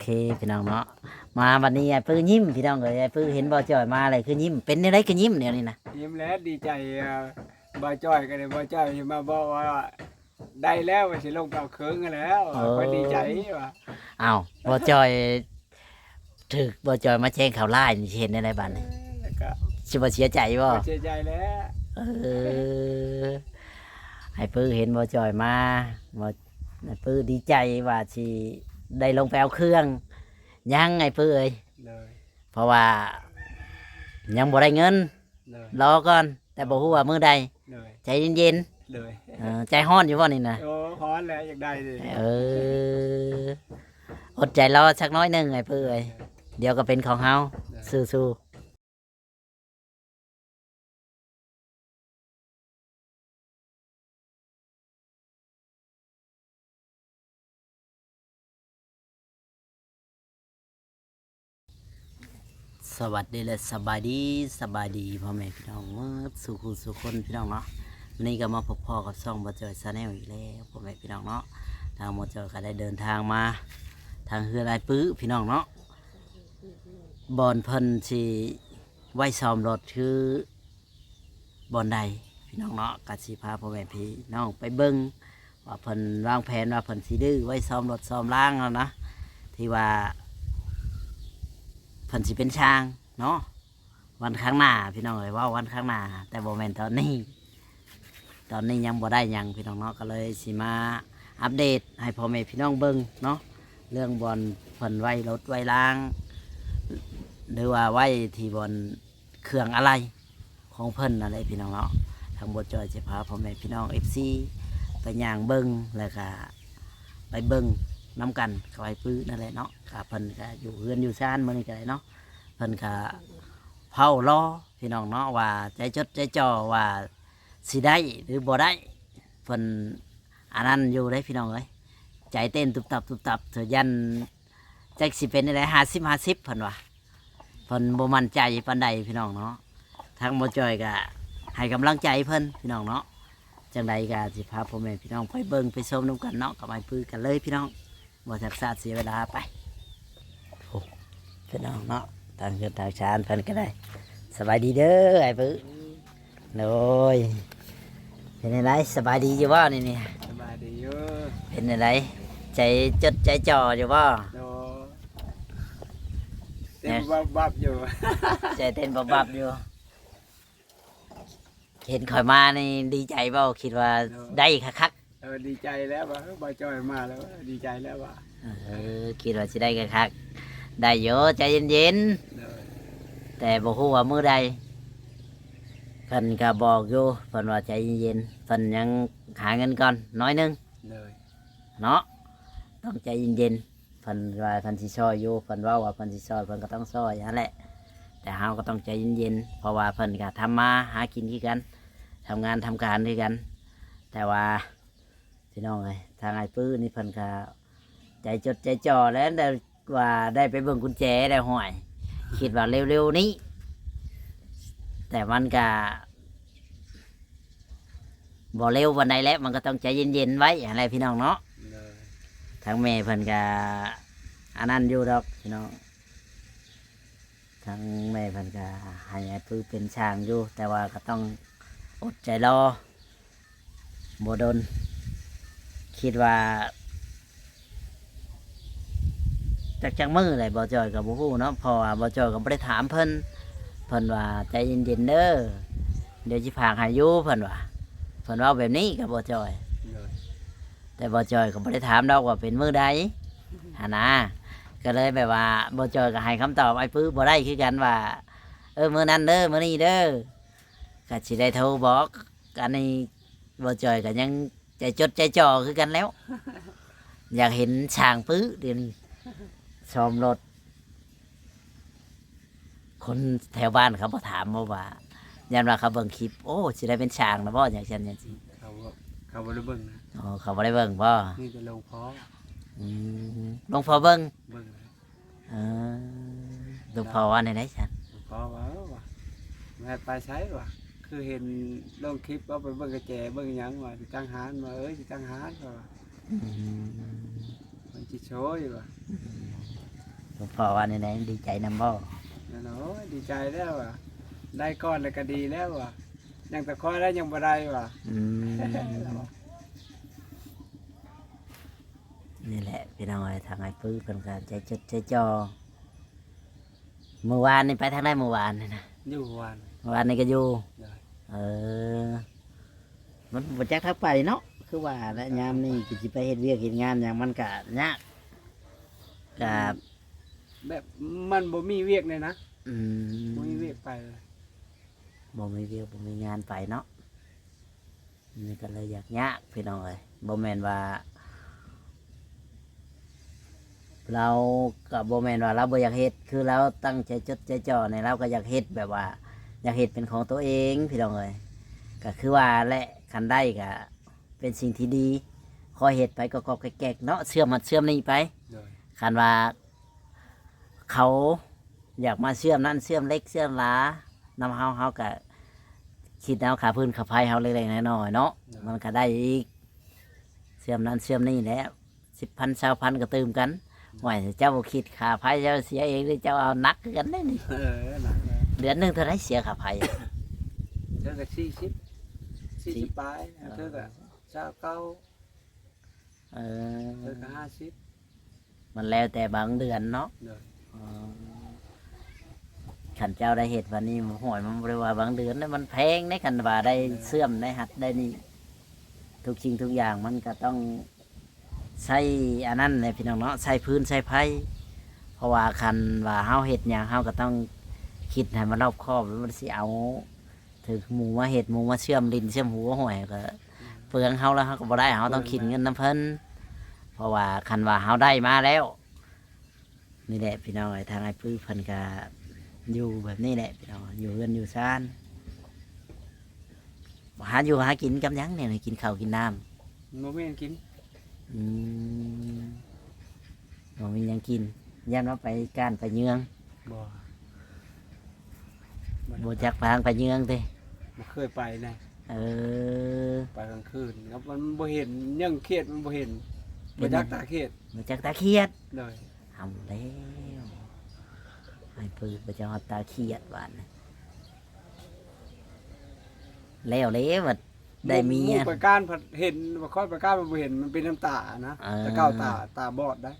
เคพี่น้องเนาะมาวันนี้ไอ้ปื้อยิ้มพี่น้องเอ้ยไอ้ปื้อเห็นบ่จ่อยมาเลยคือยิ้มเป็นอะไรคือยิ้มเดี๋ยวนี้นะยิ้มแล้วดีใจบ่จ้อยกันเลยบ่จ้อยมาบอกว่าได้แล้วว่าสิลงเก่าเคิงกันแล้วก็ดีใจว่าอ้าวบ่จ่อยถึกบ่จ่อยมาแจ้งข่าวร้ายนี่สิเห็นได้บัดนี้แล้วก็สิบ่เสียใจบ่เสียใจแล้ว เออไอ้ปื้อเห็นบ่จ่อยมาบ่ไอ้ปื้อดีใจว่าสิได้ลงไปเอาเครื่องยังไอ้ปื้อเอ้ยเลย เพราะว่ายังบ่ได้เงินเลย รอก่อนแต่บ่ฮู้ว่ามื้อใดเลย ใจเย็นเลย ใจร้อนอยู่บ่นี่นะ โอ้ฮ้อนแล้วอยากได้ดิ เอออดใจรอสักน้อยหนึ่งไอ้เพื่อยเดี๋ยวก็เป็นของเฮาสู้ๆสวัสดีและสบายดีพ่อแม่พี่น้องเมื่อสุขคนพี่น้องเนาะวันนี้ก็มาพบพ่อกับช่องบ่เจอชาแนลอีกแล้วพ่อแม่พี่น้องเนาะทางบ่เจอก็ได้เดินทางมาทางเฮือไรปื้อพี่น้องเนาะบอนเพิ่นสิไว้ซ้อมรถคือบอนใดพี่น้องเนาะกสิพาพ่อแม่พี่น้องไปเบิ่งว่าเพิ่นวางแผนว่าเพิ่นสิดื้อไว้ซ้อมรถซ้อมล่างแล้วนะที่ว่าเพิ่นสิเป็นช่างเนาะวันข้างหน้าพี่น้องเอ้ยว่าวันข้างหน้าแต่บ่แม่นตอนนี้ยังบ่ได้หยังพี่น้องเนาะก็เลยสิมาอัปเดตให้พ่อแม่พี่น้องเบิ่งเนาะเรื่องบอนเพิ่นไว้รถไว้ล่าง หรือว่าไว้ที่บนเครื่องอะไรของเพิ่นอะไรพี่น้องเนาะทางบทจอยจะพาพ่อแม่พี่น้องFCไปย่างเบิ้งแล้วก็ไปเบิ้งน้ำกันกับไอ้ปื้อนั่นแหละเนาะกับเพิ่นก็อยู่เฮือนอยู่ซ่านมื้อนี้ก็ได้เนาะเพิ่นก็เผารอพี่น้องเนาะว่าใจจดใจจ่อว่าสิได้หรือบ่ได้เพิ่นอันนั้นอยู่ได้พี่น้องเอ้ยใจเต้นตุบตับเถอะยันจักสิเป็นอะไร50-50เพิ่นว่า เพิ่นบ่มั่นใจปานใดพี่น้องเนาะทางบ่จอยก็ให้กำลังใจเพิ่นพี่น้องเนาะจังใดก็สิพาพ่อแม่พี่น้องไปเบิ่งไปชมนํกันเนาะกับไอ้ปื้อกันเลยพี่น้องบ่ทักษาเสียเวลาไปโอ้พี่น้องเนาะทางเฮือนทางชานเพิ่นก็ได้สบายดีเด้อไอ้ปื้อโอ้ยเป็นไงสบายดีอยู่บ่นี่สบายดีอยู่เป็นไงใจจดใจจ่ออยู่บ่ โดเต็มบับอยู่ ใจเต้นบับอยู่เห็นข่อยมานี่ดีใจเปล่าคิดว่าได้คักดีใจแล้วว่าบ่จ้อยมาแล้วดีใจแล้วว่าคิดว่าจะได้คักได้เยอะใจเย็นๆแต่บอกว่ามื้อใดเพิ่นก็บอกอยู่เพิ่นว่าใจเย็นๆเพิ่นยังหาเงินก่อนน้อยนึงเนาะต้องใจเย็นๆเพิ่นว่าเพิ่นสิซอยอยู่เพิ่นว่าเพิ่นสิซอยเพิ่นก็ต้องซอยนั่นแหละแต่เฮาก็ต้องใจเย็นๆเพราะว่าเพิ่นก็ทำมาหากินคือกันทำงานทำการด้วยกันแต่ว่าพี่น้องไงทางไอ้ปื้อนี่เพิ่นก็ใจจดใจจ่อแล้วได้ว่าได้ไปเบิ่งกุญแจได้ห่วยคิดว่าเร็วๆนี้แต่มันก็บ่เร็ววันใดแล้วมันก็ต้องใจเย็นๆไว้อะไรพี่น้องเนาะทางแม่เพิ่นก็อันนั้นอยู่ดอกพี่น้องทางแม่เพิ่นก็ให้ไอ้ปื้อเป็นช่างอยู่แต่ว่าก็ต้องอดใจรอบ่โดนคิดว่าจักมือเลยบ่จอยกับบ่ฮู้เนาะเพอบ่จอยก็บ่ได้ถามเพิ่นว่าใจเย็นๆเด้อเดี๋ยวสิพากให้อยู่เพิ่นว่าแบบนี้กับบ่จอยแต่บ่จอยก็บ่ได้ถามดอกว่าเป็นมื้อใดหั่นนะก็เลยแบบว่าบ่จอยก็ให้คำตอบไอ้ปื้อบ่ได้คือกันว่ามื้อนั้นเด้อมื้อนี้เด้อก็สิได้โทรบอกอันนี้บ่จอยก็ยังใจจดใจจ่อคือกันแล้ว อยากเห็นช่างปื้อเดี๋ยวนี้ชมรถคนแถวบ้านเขามาถามว่ายันว่าเขาเบิ่งคลิปโอ้สิได้เป็นช่างนะบ่อย่างเช่นอย่างนี้เขาบ่ได้เบิ่งนะอ๋อเขาบ่ได้เบิ่งบ่นี่จะลงพอหลวงพ่อเบิ่งเบิ่งเออหลวงพ่อว่าในไหนฉันหลวงพ่อว่าแม่ไปใช้ว่ะคือเห็นลงคลิปเอาไปเบิ่งกระแจเบิ่งหยังว่าสิตั้งหานว่าสิตั้งหานว่ามันสิโชยว่ะ พอว่าในไหนดีใจนำบ่ นั่นเนาะดีใจแล้วว่ะได้ก้อนแล้วก็ดีแล้วว่ะยังแต่คอยได้ยังบ่ได้ว่ะ อืมนี่แหละพี่น้องเอ้ยทางไอ้ปื้อเพิ่นก็ใจจดใจจ่อเมื่อวานนี่ไปทางได้เมื่อวานนี่นะ อยู่วัน เมื่อวานนี่ก็อยู่ ได้ เออมันบ่จักทักไปเนาะคือว่าแล้วยามนี่ก็สิไปเฮ็ดเวียกเฮ็ดงานหยังมันก็ยากก็ แบบมันบ่มีเวียกเลยนะ อืม บ่มีเวียกไปเลย บ่มีเวียกบ่มีงานไปเนาะนี่ก็เลยอยากยากพี่น้องเอ้ยบ่แม่นว่า เรากับโบแมนว่าเราบ่อยากเฮ็ดคือเราตั้งใจจดใจจ่อในเราก็อยากเฮ็ดแบบว่า อยากเฮ็ดเป็นของตัวเองพี่น้องเอ้ยก็คือว่าและคันได้ก็เป็นสิ่งที่ดีคอยเฮ็ดไปก็แกกๆเนาะเชื่อมมันเชื่อมนี่ไป โดย คันว่าเขาอยากมาเชื่อมนั่นเชื่อมเล็กเชื่อมหลานำเฮาก็คิดเอาขาพื้นขาไฟเฮาเล็กๆน้อยๆเนาะมันก็ได้อีกเชื่อมนั่นเชื่อมนี่แหละ10,000 20,000ก็ตื่มกันหวยเจ้าบ่คิดค่าไฟเจ้าเสียเองหรือเจ้าเอานักคือกันได้นี่ หนักเลย เดือนหนึงเท่าไรเสียค่าไฟ เธอก็40ปลายเธอก็29 เอ เธอ อ ก็50 มันแล้วแต่บางเดือนเนาะ โดย ขันเจ้าได้เห็ดวันนี้หวยมันบริวาบางเดือนนะมันแพงในขันว่าได้เสื่อมได้หัดได้นี่ทุกสิ่งทุกอย่างมันก็ต้องใช้อันนั้นเลยพี่น้องเนาะใช้พื้นใช้ไผ่เพราะว่าคันว่าเฮาเห็ดอย่างเฮาก็ต้องคิดให้มันรอบคอบแล้วมันสิเอาถือหมูมาเห็ดหมูมาเชื่อมดินเชื่อมหัวหวยก็เปลืองเฮาแล้วเฮาก็บ่ได้เฮาต้องคิดเงินน้ำเพิ่นเพราะว่าคันว่าเฮาได้มาแล้วนี่แหละพี่น้องไอ้ทางไอ้พื้นเพิ่นก็ อยู่แบบนี้แหละพี่น้องอยู่เรือนอยู่ซ่านหาอยู่หากินกับหยังเนี่ยกินข้าวกินน้ บ่มีหยังกิน ำบ่มีหยังกินย่านว่าไปการไปเยือง บ่ บ่จักพางไปเยืองเด้ บ่เคยไปนะ เออ ไปกลางคืนครับมันบ่เห็นยังเครียดมันบ่เห็นบ่จักตาเครียด บ่จักตาเครียด โดย ทำแล้วไอ้ปืนบ่จักตาเครียดหวานแล้วเลยว่าได้เมีย หไปการผัดเห็นบ่ค่อยไปการมันบ่เห็นมันเป็นน้ำตานะ เออ แต่เก้าตาบอดได้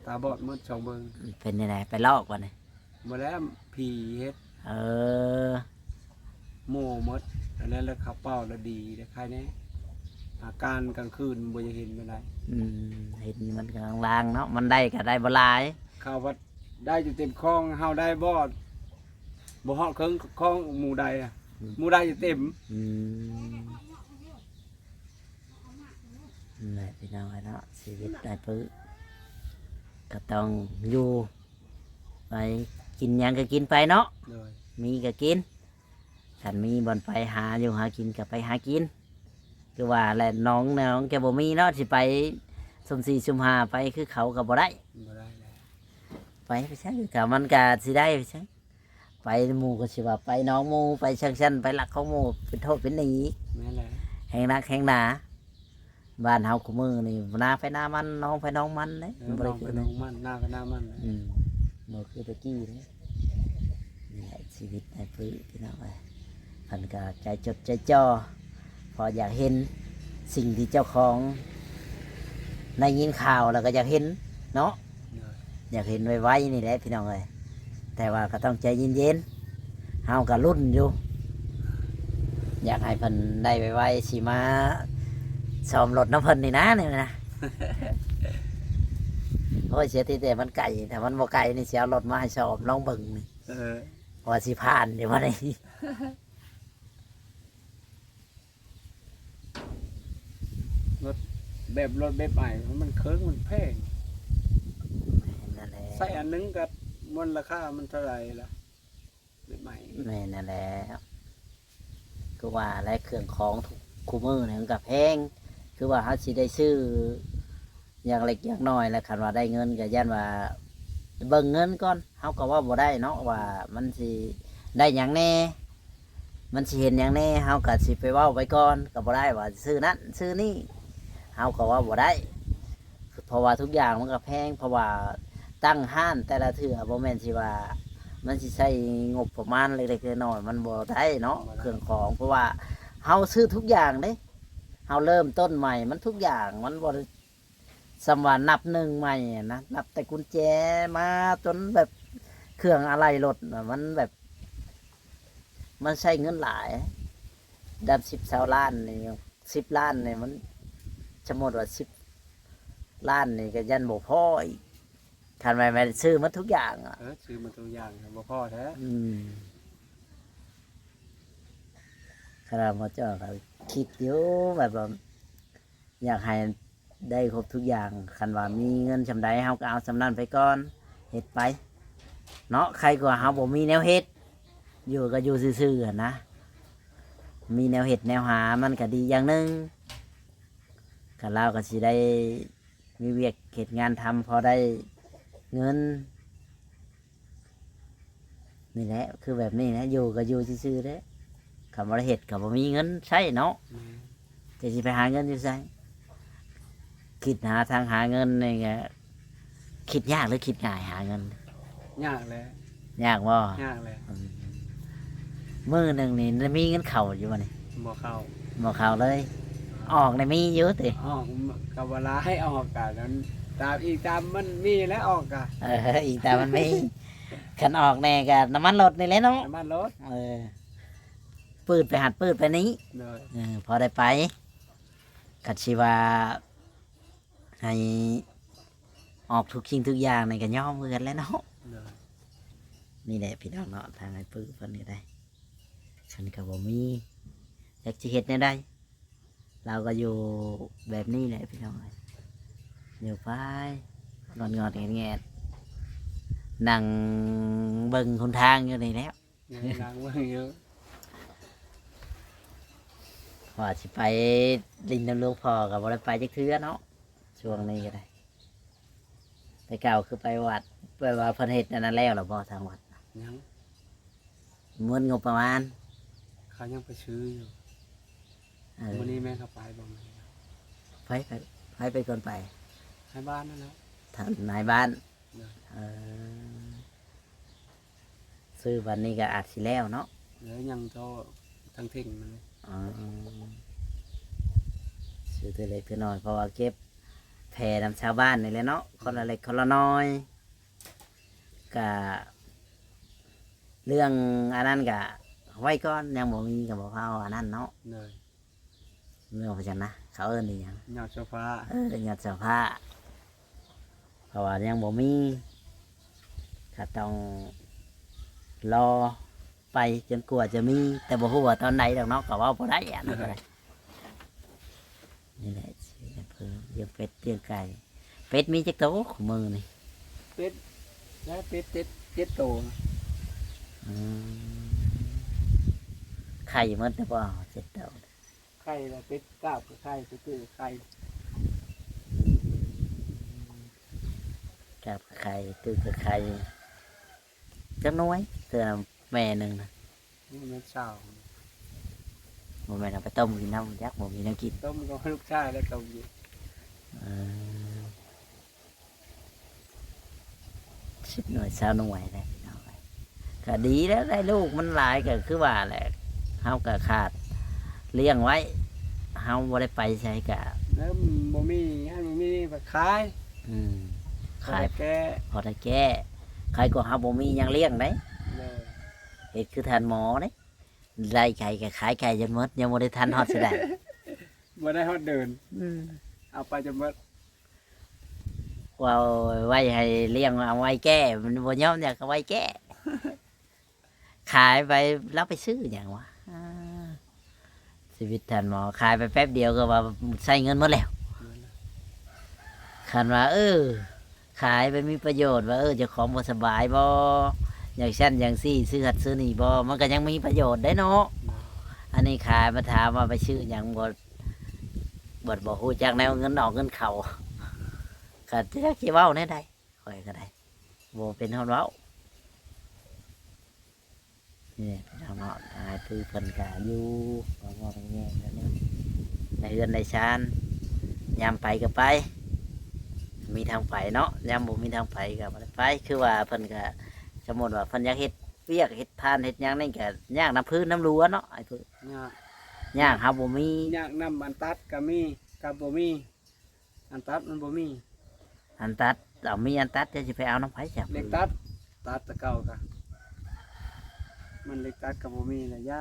ตาบอดหมดสองเบิ่ง เป็นยังไงไปลอกวันนี้ บ่แล้วผีเฮ็ด เออ โม่หมดอันนั้นแล้วขับเป้าแล้วดีได้ใครแน่อาการกลางคืนบ่จะเห็นไม่ได้ เห็นมันกำลังลางเนาะมันได้ก็ได้บ่หลาย ข่าวว่าได้อยู่เต็มคลองเฮาได้บอดบ่ฮอดเครื่องคลองหมู่ใดอ่ะหมู่ใดอยู่เต็ม อืมนั่นแหละพี่น้องเนาะชีวิตได้ปื้อก็ต้องอยู่ไปกินหยังก็กินไปเนาะ เลย มีก็กินฉันมีบ่อนไปหาอยู่หากินก็ไปหากินคือว่าแหละน้องแกบ่มีเนาะสิไปสุ่มสี่สุ่มห้าไปคือเขาก็บ่ได้ บ่ได้แล้ว ไปใช่ก็มันก็สิได้ไปใช่ไปหมู่ก็สิว่าไปน้องหมู่ไปชังชันไปหลักของหมู่เป็นโทษเป็นหนี แม่นแหละ แหงนักแหงหนาบ้านเฮาคุมือนี่นาไปนามันน้องไปน้องมันเลย น้ บ่ได้ อง คื ไป อ น้ นี่ องมันหน้าไปหน้ามันเลย บ่คือตะกี้เลยนี่แหละชีวิตในพื้นพี่น้องเอ้ยเพันก็ใจจดใจจ่อพออยากเห็นสิ่งที่เจ้าของในยินข่าวแล้วก็อยากเห็นเนาะ เลย อยากเห็นไวๆนี่แหละพี่น้องเอ้ยแต่ว่าก็ต้องใจเย็นๆเฮาก็รุ่นอยู่ อยากให้เพิ่นได้ไวๆสิมาซ้อมรถน้ำเพิ่นนี่นะนี่นะ โอ้ยเสียทีแต่มันไก่แต่มันบ่ไก่นี่เสียรถมาให้ซ้อมลองเบิ่งนี่ เออ ว่าสิผ่านเดี๋ยววันนี้ แบบรถแบบใหม่มันเคิร์งมันแพง นั่นแหละ ใส่อันนึงก็มันราคามันเท่าไหร่ล่ะแบบใหม่ แม่นั่นแหละคือว่าและเครื่องของทุกคู่มือเนี่ยมันกับแพงคือว่าเขาสิได้ซื้ออย่างเล็กอย่างน้อยแล้วคันว่าได้เงินก็ย่านว่าเบิ่งเงินก่อนเขาก็ว่าบ่ได้เนาะว่ามันสิได้อย่างแน่มันสิเห็นอย่างแน่เขาก็สิไปเว้าไปก่อนก็บ่ได้ว่าซื้อนั้นซื้อนี่เขาก็ว่าบ่ได้เพราะว่าทุกอย่างมันก็แพงเพราะว่า ตั้งห้านแต่ละเทื่อบ่แม่นสิว่ามันสิใช้งบประมาณเล็กๆน้อยๆมันบ่ได้เนาะเครื่องของเพราะว่าเฮาซื้อทุกอย่างเด้เฮาเริ่มต้นใหม่มันทุกอย่างมันบ่ได้สำว่านับหนึ่งใหม่อะนะนับแต่กุญแจมาจนแบบเครื่องอะไรรถน่ะมันแบบ มันใช้เงินหลายดับ10 20 ล้านนี่10 ล้านนี่มันสมมติว่า10 ล้านนี่ก็ยันบ่พออีกคันไปซื้อมันทุกอย่างอ่ะ ซื้อมาตัวอย่างบ่พอแท้ ขนาดหมอเจ้าก็คิดอยู่แบบว่าอยากให้ได้ครบทุกอย่างคันว่ามีเงินชำใดเฮาก็เอาสำนั้นไปก่อนเฮ็ดไป เนาะใครก็เฮาบ่มีแนวเฮ็ดอยู่ก็อยู่ซื่อๆอะนะมีแนวเฮ็ดแนวหามันก็ดีอย่างหนึงก็เราก็สิได้มีเวียกเฮ็ดงานทำพอได้เงินนี่แหละคือแบบนี้นะอยู่ก็อยู่ซื่อๆเด้คำว่าเฮ็ดก็บ่มีเงินใช้เนาะจะสิไปหาเงินอยู่ไสคิดหาทางหาเงินนี่ก็คิดยากหรือคิดง่ายหาเงิน ยากเลย ยากบ่ ยากเลย มื้อหนึงนี่มีเงินเข้าอยู่บ่นี่ บ่เข้า บ่เข้าเลย ออกนี่มีเยอะติ ออกกับเวลาให้ออกกันนั้นตามอีกตามมันมีแล้วออกกัน อีกแต่มันมีคันออกแน่ก็น้ำมันรถนี่แหละเนาะ น้ำมันรถ ปืดไปหัดปืดไปนี้ เลย พอได้ไปกัดชีว่าให้ออกทุกสิ่งทุกอย่างในก็ย่อมมือกันแหล้วเนาะ เลย นี่แหละพี่น้องเนาะทางไอ้ปืดเพิ่นนี่ได้ฉันก็บ่มีอยากสิเฮ็ดแนวใดเราก็อยู่แบบนี้แหละพี่น้องเอ้ยอยู่ไปงอนๆแงะๆนั่งเบิ่งหนทางอยู่นี่แหล้ว ยังล้างมือเยอะ ว่าสิไปลินน้ำลูกพอกับบ่ได้ไปจักเทื่อเนาะช่วงนี้ก็ได้ไปเก่าคือไปวัดไปว่าเพิ่นเฮ็ดอันนั้นแล้วหรอบ่ทางวัด ยัง เงินงบประมาณ เขายังไปซื้ออยู่ เออ วันนี้แม่เขาไปบ่มา ไปก่อนไป ให้บ้านนั่นแหละ ทางนายบ้าน เออ เออซื้อวันนี้ก็อาจสิแล้วเนาะ แล้วยังโตทั้งทิ้งมันเลย อ๋อซื้อตัวเล็กตัวน้อยเพราะว่าเก็บแผ่นำชาวบ้านนี่แหละเนาะคนละเล็กคนละน้อยก็เรื่องอันนั้นก็ไว้ก่อนยังบ่มีก็บ่เอาอันนั้นเนาะ เลย เรื่องพระจันนะเขาเอิ้นอีหยัง หยอดโซฟา หยัดเสื้อผ้าเพราะว่ายังบ่มีก็ต้องรอไปจนกว่าจะมี แต่บ่ฮู้ว่าตอนไหนดอกเนาะก็เว่าบ่ได้อันนั้นก็ได้นี่แหละสิเพิ่นเลี้ยงเป็ดเลี้ยงไก่เป็ดมีจักโตของมือนี่ เป็ดแล้วเป็ดเจ็ดโตว อืมไข่มันแต่บ่เจ็ดโต ไข่ละเป็ดก้าวกับไข่เป็ดตื้อไข่ กับไข่ตื้อกับไข่จักหน้อยเตือนแม่หนึงนะ นี่มันเช้า บ่แม่นเอาไปต้มกินน้ำยักษ์บ่มีน้ำกิน ต้มกับลูกชายแล้วต้มอยู่ 10 หน่วย20 หน่วยเลยเอาไปก็ดีแล้วได้ลูกมันหลายก็คือว่าแหละเฮาก็ขาดเลี้ยงไว้เฮาบ่ได้ไปใช้กะ แล้วบ่มีให้บ่มีไปขาย ขาย แก พอได้แก้ใครก็เฮาบ่มีหยังเลี้ยงได้ เลย เฮ็ดคือทานหมอเด้ได้ไก่ก็ขายไก่จนหมดยังบ่ได้ทันฮอดสิได้ บ่ได้ฮอดเดิน เอาไปจนหมด ว่าไว้ให้เลี้ยงเอาไว้แก้มันบ่ยอมอยากเอาไว้แก้ ขายไปแล้วไปซื้อหยังวะชีวิตท่านหมอขายไปแป๊บเดียวก็ว่าใช้เงินหมดแล้วคันว่าขายไปมีประโยชน์ว่าเจ้าของบ่สบายบ่อย่างเช่นอย่างซี่ซื้อหัดซื้อนี่บ่มันก็ยังมีประโยชน์ได้เนาะอันนี้ขายมาถามว่าไปซื้อหยังบ่ฮู้จักแนวเงินออกเงินเข้าก็จักสิเว้าแนวใดข่อยก็ได้บ่เป็นฮอดเว้านี่พี่น้องเนาะทางไอ้ปื้อเพิ่นก็อยู่บ่แง่ๆแล้วนี่ในเรือนในชานยามไปก็ไป มีทางไปเนาะยามบ่มีทางไปก็บ่ได้ไปคือว่าเพิ่นก็สมมุติว่าเพิ่นอยากเฮ็ดเวียกเฮ็ดทานเฮ็ดหยังนี่ก็ยากน้ำพื้นน้ำรั้วเนาะไอ้เพิ่น ยาก ยากครับบ่มี ยากนำอันตัดก็มีกับบ่มีอันตัดมันบ่มี อันตัดเอามีอันตัดจะสิไปเอาน้ำไผจ้ะ เล็กตัดตัดแตะเก่าก็มันเล็กตัดก็บ่มีแหละยา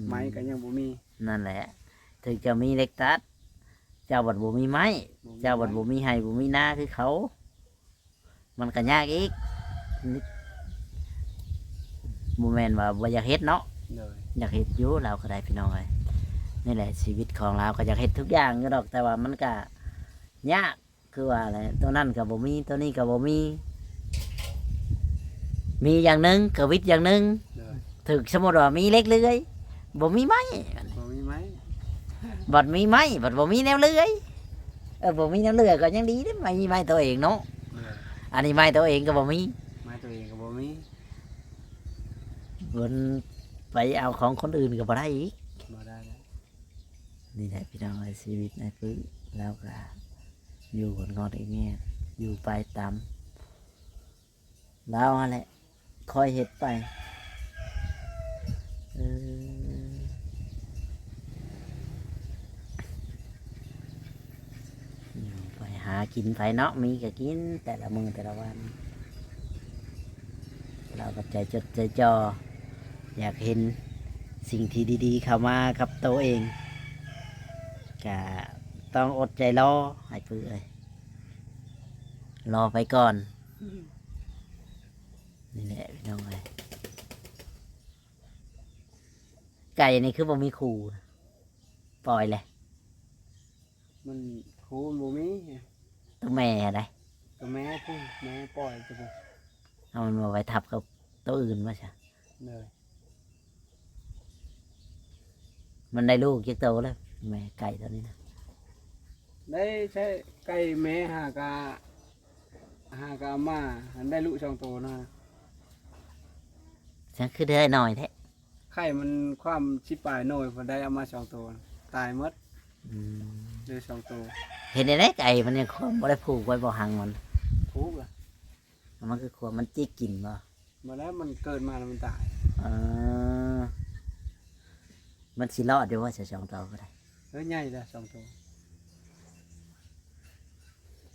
ไม้ก็ยังบ่มี นั่นแหละ ถึงจะมีเหล็กตัด เจ้าบัดบ่มีไม้ เจ้าบัดบ่มีไห้บ่มีนาคือเขา มันก็ยากอีกนิดบ่แม่นว่าบ่อยากเฮ็ดเนาะ เลย อยากเฮ็ดอยู่เราก็ได้พี่น้องเอ้ยนี่แหละชีวิตของเราก็อยากเฮ็ดทุกอย่างอยู่ดอกแต่ว่ามันก็ยากคือว่าอะไรตัวนั้นก็บ่มีตัวนี้ก็บ่มี มีอย่างหนึงก็วิทย์อย่างหนึง เลย ถึกสมมุติว่ามีเล็กเลื่อยบ่มีไม้ บ่มีไม้ บัดมีไม้บัดบ่มีแนวเลื่อยบ่มีแนวเลื่อยก็ยังดีเด้ไม่มีไม้ตัวเองเนาะ เลย อันนี้ไม้ตัวเองก็บ่มี ไม้ตัวเองก็บ่มี เงินไปเอาของคนอื่นก็บ่ได้อีก บ่ได้แล้ว นี่แหละพี่น้องเอ้ยชีวิตในพื้นแล้วก็อยู่คนงอดอีกแง่อยู่ไปตามแล้วนั่นแหละคอยเฮ็ดไปเอออยู่ไปหากินไปเนาะมีก็กินแต่ละมื้อแต่ละวัน เราก็ใจจดใจจ่ออยากเห็นสิ่งที่ดีๆเข้ามากับตัวเองก็ต้องอดใจรอให้เพื่อรอไปก่อน นี่แหละพี่น้องเลยไก่นี่คือบ่มีครูปล่อยเลย มันครูมันบ่มี ตัวแม่อะไร ก็แม่พุ่นแม่ปล่อยจะบ่ เอามันมาไว้ทับกับตัวอื่นมาใช่ เลย มันได้ลูกกี่ตัวแล้วแม่ไก่ตัวนี้นะ ได้ใช้ไก่แม่หากามาหันได้ลูกสองตัวนะ ฉันคือได้หน่อยแท้ ไข่มันความชิบปลายหน่อยพอได้เอามาสองตัวตายหมด อืม เลยสองตัว เห็นได้ไก่มันยังควบบ่ได้ผูกไว้บ่หังมัน ทุกข์ละ มันคือควบมันจิกกินบ่ มาแล้วมันเกิดมาแล้วมันตาย เออมันสิรอดอยู่ว่าจะสองตัวก็ได้ เฮ้ยใหญ่ละสองตัว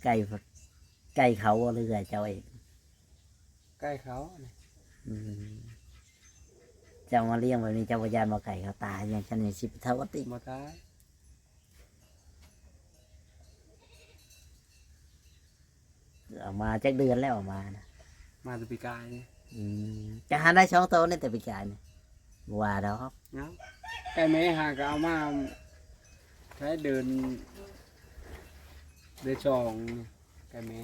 ไก่ไก่เขาหรือไก่เจ้าเอง ใกล้เขาเนี่ย อืมเจ้ามาเลี้ยงแบบนี้เจ้าพยานมาไก่เขาตายอย่างฉันนี่สิบเท่าก็ติ มาตาย ออกมาจักเดือนแล้วออกมานะ มาแตะปีกายนี่ อืมจะหาได้สองตัวนี่แต่ปีกายนี่บ่ว่าดอก เนาะไก่แม่หากเอามาใช้เดินช่องไก่แม่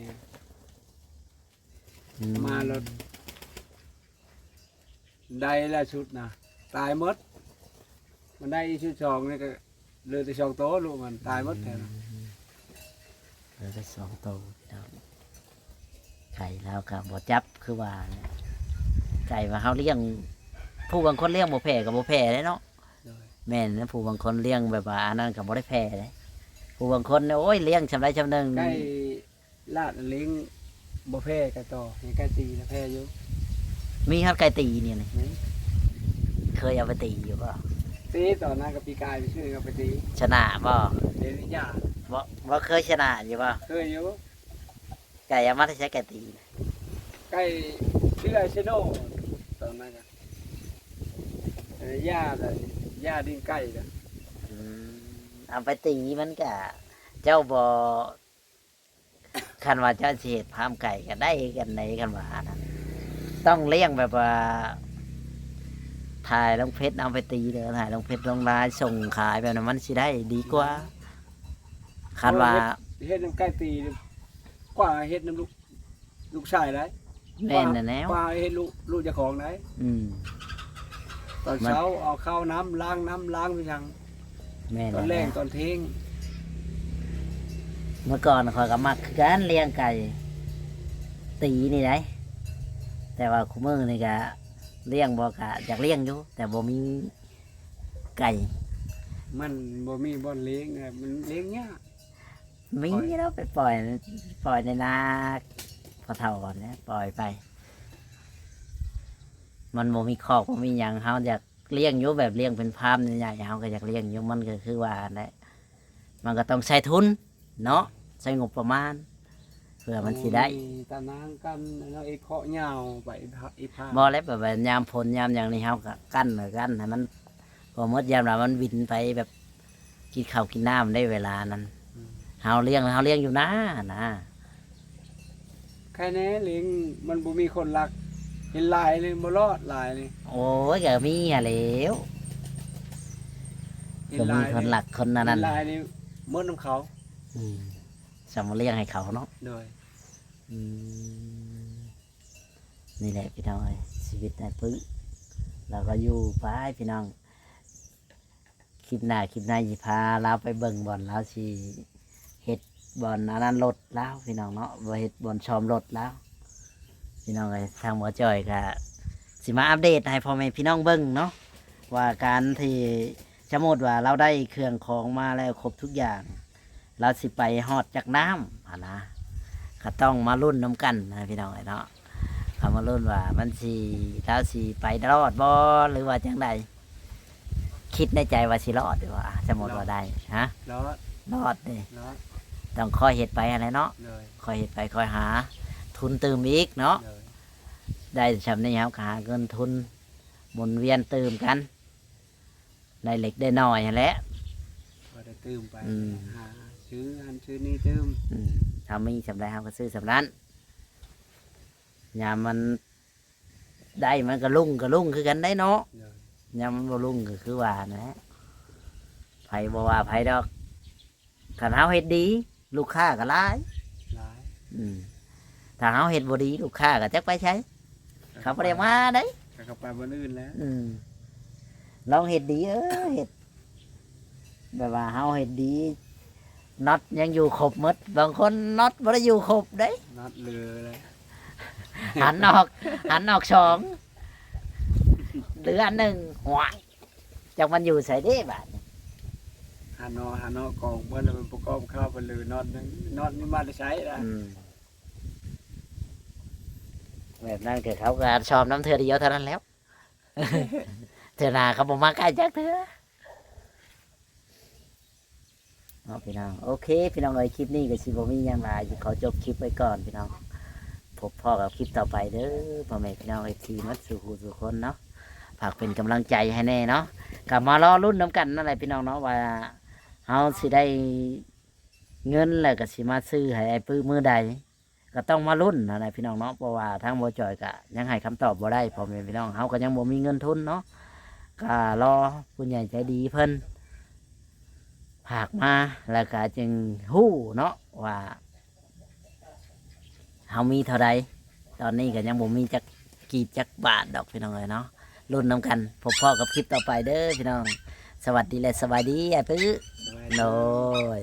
อื มาแล้วได้ละชุดนะตายหมดมันได้ชุดสองนี่ก็เหลือแต่สองโต๊ะลูกมันตายหมดแถวนั้น เหลือได้สองตัวพี่น้องไก่แล้วก็บ่จับคือว่าเนี่ยไก่มาเขาเลี้ยง ผู้บางคนเลี้ยงบ่แพ้กับบ่แพ้เลยเนาะ เลย แม่นนะผู้บางคนเลี้ยงแบบว่าอันนั้นก็บ่ได้แพ้เลยผู้บางคนเนี่ยโอ้ยเลี้ยงชำไรชำหนึ่ง ใกล้ลาดเลี้ยงบ่แพ้กันต่อยังใกล้ตีนะแพ้อยู่ มีครับไก่ตีเนี่ยนี่ นี่ เคยเอาไปตีอยู่ป่ะ ตีต่อหน้ากับปีกายไปชื่อกับไปตี ชนะป่ะ เดนิยา บ่เคยชนะอยู่ป่ะ เคยอยู่ ไก่เอามาได้ใช้ไก่ตี ใกล้ชื่อไอเชโน่ตอนนั้นกันย่าเลยย่าดิ้งใกล้กัน อืมเอาไปตีมันก็เจ้าบ่คันว่าเจ้าสิเฮ็ดพามไก่ก็ได้กันในคันว่านะต้องเลี้ยงแบบว่าถ่ายลงเพชรเอาไปตีเด้อถ่ายลงเพชรลงลายส่งขายแบบนั้นมันสิได้ดีกว่าคันว่า เฮ็ดน้ำใกล้ตีกว่าเฮ็ดน้ำลูกชายได้ แม่นน่ะแนว กว่าเฮ็ดลูกเจ้าของได้ อืม ตอนเช้าเอาข้าวน้ำล้างไปยัง แม่น ตอน น่ะ แร แน ก ว ตอนเที่ยง เมื่อก่อนข่อยก็มักคือการเลี้ยงไก่ ตีนี่ได้แต่ว่าคุมือนี่ก็เลี้ยงบ่กะอยากเลี้ยงอยู่ แต่บ่มีไก่ มันบ่มีบ่อนเลี้ยงไงมันเลี้ยงยาก มีแล้วไปปล่อยในนาพอเท่าก่อนนะปล่อยไป มันบ่มีคอกบ่มีหยังเฮาอยากเลี้ยงอยู่แบบเลี้ยงเป็นฟาร์มใหญ่ๆเฮาก็อยากเลี้ยงอยู่มันก็คือว่าแหละมันก็ต้องใช้ทุนเนาะใช้งบประมาณเพื่อมันสิได้ ตะนางกันแล้วไอ้เคาะเหยาวไปอีผ้า บ่แล้วแบบว่ายามฝนยามอย่างนี้เฮาก็กั้นไว้กันให้มันพอหมดยามแล้วมันบินไปแบบกินข้าวกินน้ำได้เวลานั้นเฮาเลี้ยงอยู่นะ แค่นี้ลิงมันบ่มีคนรักเห็นลายเลยบ่รอดลายเลย โอ้ยก็มีอะแหล้ว เห็ ก็มี ลาย คนหลักคนนั้น เห็ นั่น ลายนี่หมดน้ำเขา สมาเลี้ยงให้เขาเนาะ โดย อืมนี่แหละพี่น้องเอ้ยชีวิตนายปึ๊เราก็อยู่ไปพี่น้องคลิปหน้าสิพาเราไปเบิ่งบ่อนแล้วสิเฮ็ดบ่อนอันนั้นรถแล้วพี่น้องเนาะบ่เฮ็ดบ่อนชอมรถแล้ว พี่น้องเอ้ยทางหมอจอยก็สิมาอัปเดตให้พ่อแม่พี่น้องเบิ่งเนาะว่าการที่สมมติว่าเราได้เครื่องของมาแล้วครบทุกอย่าง เราสิไปฮอดจากน้ำอะนะก็ต้องมารุ่นน้ำกันนะพี่น้องเอ้ยเนาะเขามารุ่นว่ามันสิเราสิไปรอดบ่หรือว่าจังใดคิดในใจว่าสิรอดหรือว่าสมมติว่าได้ฮะ รอด รอดเด้ รอด ต้องคอยเฮ็ดไปอะไรเนาะ เลย คอยเฮ็ดไปคอยหา ทุนเติมอีกเนาะ เลย ได้ชำนี้ครับหาเงินทุนหมุนเวียนเติมกันได้เล็กได้น้อยนั่นแหละ พอได้ตื้มไป อืม หาซื้ออันซื้อนี่ตื้ม ถ้ามีสำไรเขาก็ซื้อสำนั้นยามมันได้มันก็ลุ่งคือกันได้เนาะ เลย ยามมันบ่ลุ่งก็คือว่านะ ไผบ่ว่าไผดอกถ้าเฮาเฮ็ดดี ลูกค้าก็หลาย หลาย อืมถ้าเฮาเฮ็ดบ่ดี ลูกค้าก็จักไปใช้เขาบ่ได้มาเด้ แล้วก็ไปบนอื่นแล้ว ลองเฮ็ดดีเฮ็ดแบบว่าเฮาเฮ็ดดีน็อตยังอยู่ครบหมดบางคนน็อตบ่ได้อยู่ครบเด้ นัดเรือเลย หันออกสองเหลืออันหนึ่งหัวจากมันอยู่ใส่ได้บาท หานอกองเมื่อเราไปประกอบข้าวบนเรือนอดนึงนอดนี่มาได้ใช้ละ แบบนั้นคือเขาก็ชอบน้ำเธอเดียวเท่านั้นแล้ว เธอหนาเขาบอกมาใกล้จักเธอเอาพี่น้องโอเค พี่น้องเอ้ยคลิปนี้ก็สิบมีอย่างไรขอจบคลิปไว้ก่อนพี่น้องพบพ่อกับคลิปต่อไปเด้อพ่อแม่พี่น้องไอทีมัดสู่หูสู่คนเนาะฝากเป็นกำลังใจให้แน่เนาะกลับมารอรุ่นน้ำกันนั่นแหละพี่น้องเนาะว่าเฮาสิได้เงินแล้วก็สิมาซื้อให้ไอ้ปื้อมือใด ก็ต้องมารุ่นอะไรพี่น้องเนาะเพราะว่าทางบ่จอยก็ยังให้คำตอบบ่ได้พ่อแม่พี่น้องเฮาก็ยังบ่มีเงินทุนเนาะก็รอผู้ใหญ่ใจดีเพิ่นผากมาแล้วก็จึงฮู้เนาะว่าเฮามีเท่าใดตอนนี้ก็ยังบ่มีจักกีบจักบาทดอกพี่น้องเอ้ยเนาะรุ่นนํกันพบพ่อกับคลิปต่อไปเด้อพี่น้องสวัสดีและสบายดีไอ้ปื้อ สบาย โด ดี ย